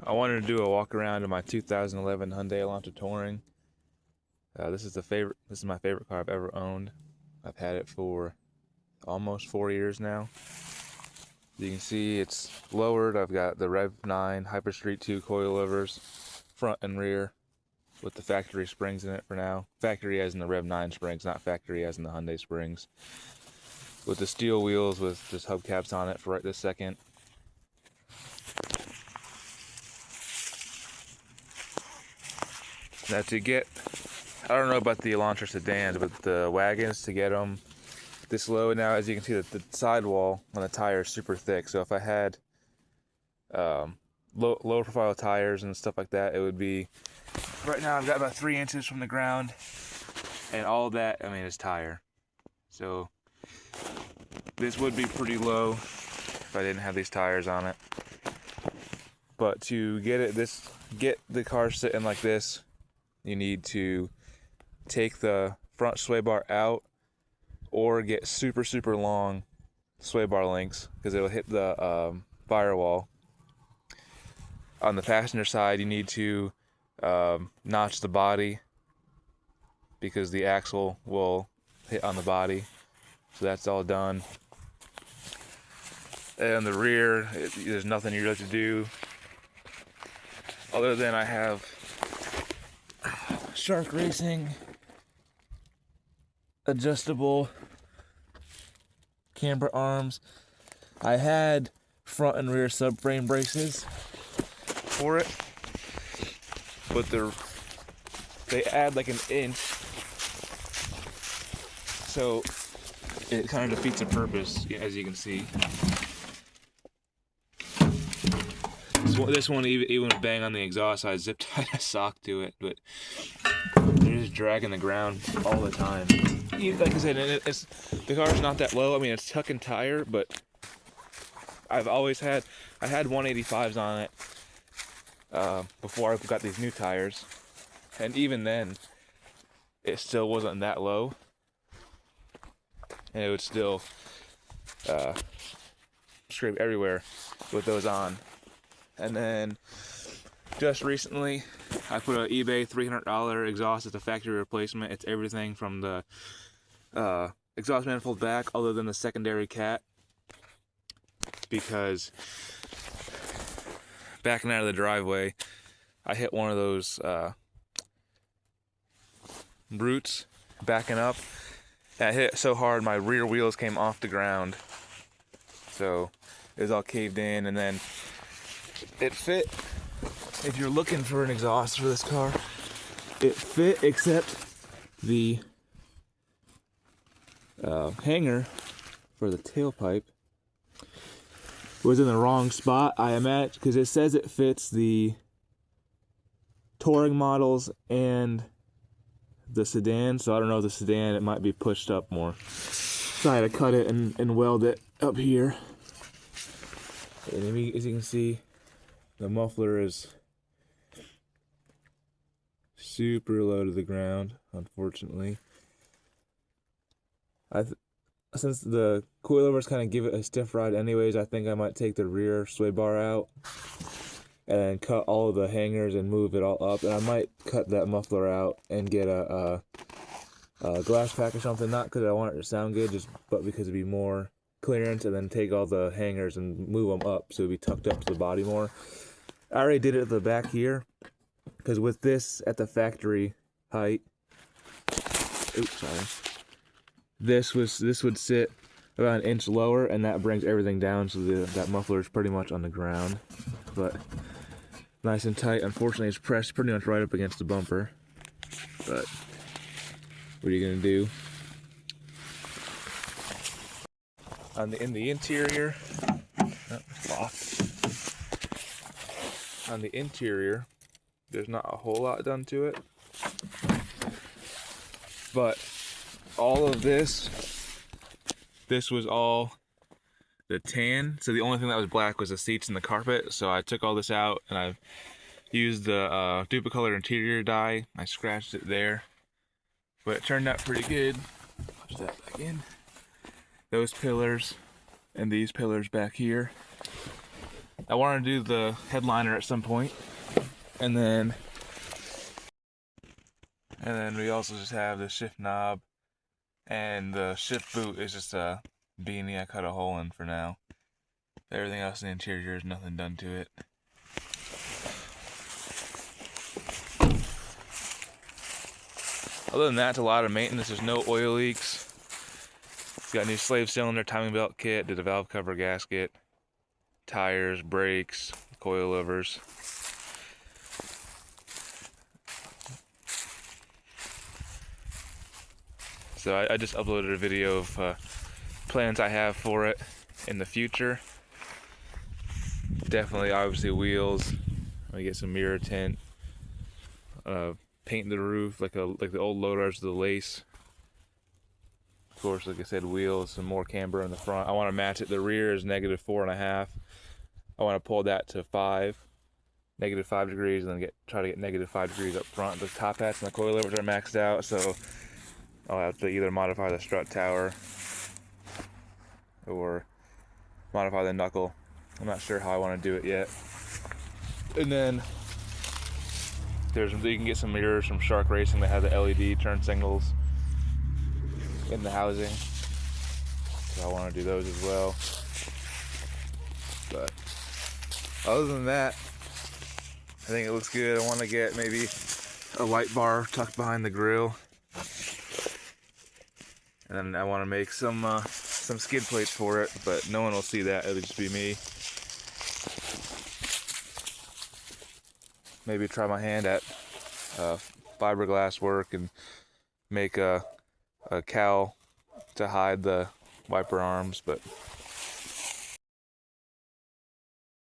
I wanted to do a walk around in my 2011 Hyundai Elantra Touring. This is my favorite car I've ever owned. I've had it for almost 4 years now. You can see it's lowered. I've got the Rev 9 Hyperstreet 2 coilovers, front and rear, with the factory springs in it for now. Factory as in the Rev 9 springs, not factory as in the Hyundai springs. With the steel wheels with just hubcaps on it for right this second. Now to get, I don't know about the Elantra sedans, but the wagons, to get them this low now, as you can see, the sidewall on the tire is super thick. So if I had lower profile tires and stuff like that, it would be, right now I've got about 3 inches from the ground, and all that, I mean, is tire. So this would be pretty low if I didn't have these tires on it. But to get the car sitting like this, you need to take the front sway bar out or get super long sway bar links, because it'll hit the firewall. On the passenger side, you need to notch the body, because the axle will hit on the body. So that's all done. And on the rear, there's nothing you really have to do, other than I have Shark Racing adjustable camber arms. I had front and rear subframe braces for it, but they add like an inch, so it kind of defeats the purpose, as you can see. This one, even with bang on the exhaust, I zip tied a sock to it, but they're just dragging the ground all the time. Like I said, the car's not that low. I mean, it's tuck and tire, but I had 185s on it before I got these new tires, and even then, it still wasn't that low, and it would still scrape everywhere with those on. And then just recently, I put an eBay $300 exhaust as a factory replacement. It's everything from the exhaust manifold back, other than the secondary cat, because backing out of the driveway, I hit one of those roots backing up, and I hit it so hard my rear wheels came off the ground, so it was all caved in. And then it fit. If you're looking for an exhaust for this car, it fit, except the hanger for the tailpipe was in the wrong spot. I imagine, because it says it fits the touring models and the sedan, so I don't know if the sedan, it might be pushed up more. So I had to cut it and weld it up here. And as you can see, the muffler is super low to the ground, unfortunately. Since the coilovers kind of give it a stiff ride anyways, I think I might take the rear sway bar out and cut all of the hangers and move it all up. And I might cut that muffler out and get a glass pack or something, not because I want it to sound good, but because it'd be more clearance, and then take all the hangers and move them up so it'd be tucked up to the body more. I already did it at the back here, because with this at the factory height, this would sit about an inch lower, and that brings everything down, so that muffler is pretty much on the ground, but nice and tight. Unfortunately, it's pressed pretty much right up against the bumper, but what are you gonna do? In the interior, locked. On the interior, there's not a whole lot done to it, but all of this was all the tan. So the only thing that was black was the seats and the carpet. So I took all this out, and I've used the Duplicolor interior dye. I scratched it there, but it turned out pretty good. Push that back in. Those pillars and these pillars back here, I want to do the headliner at some point, and then we also just have the shift knob, and the shift boot is just a beanie I cut a hole in for now. Everything else in the interior is nothing done to it. Other than that, it's a lot of maintenance. There's no oil leaks. It's got a new slave cylinder, timing belt kit, did a valve cover gasket, tires, brakes, coilovers. So I just uploaded a video of plans I have for it in the future. Definitely, obviously, wheels. I get some mirror tint. Paint the roof like the old loaders, the lace. Of course, like I said, wheels, some more camber in the front. I want to match it. The rear is -4.5. I want to pull that to 5, -5 degrees, and then try to get -5 degrees up front. The top hats and the coilovers are maxed out, so I'll have to either modify the strut tower or modify the knuckle. I'm not sure how I want to do it yet. And then you can get some mirrors from Shark Racing that have the LED turn signals in the housing. So I want to do those as well. But other than that, I think it looks good. I want to get maybe a light bar tucked behind the grill. And then I want to make some skid plates for it, but no one will see that. It'll just be me. Maybe try my hand at fiberglass work and make a cowl to hide the wiper arms, but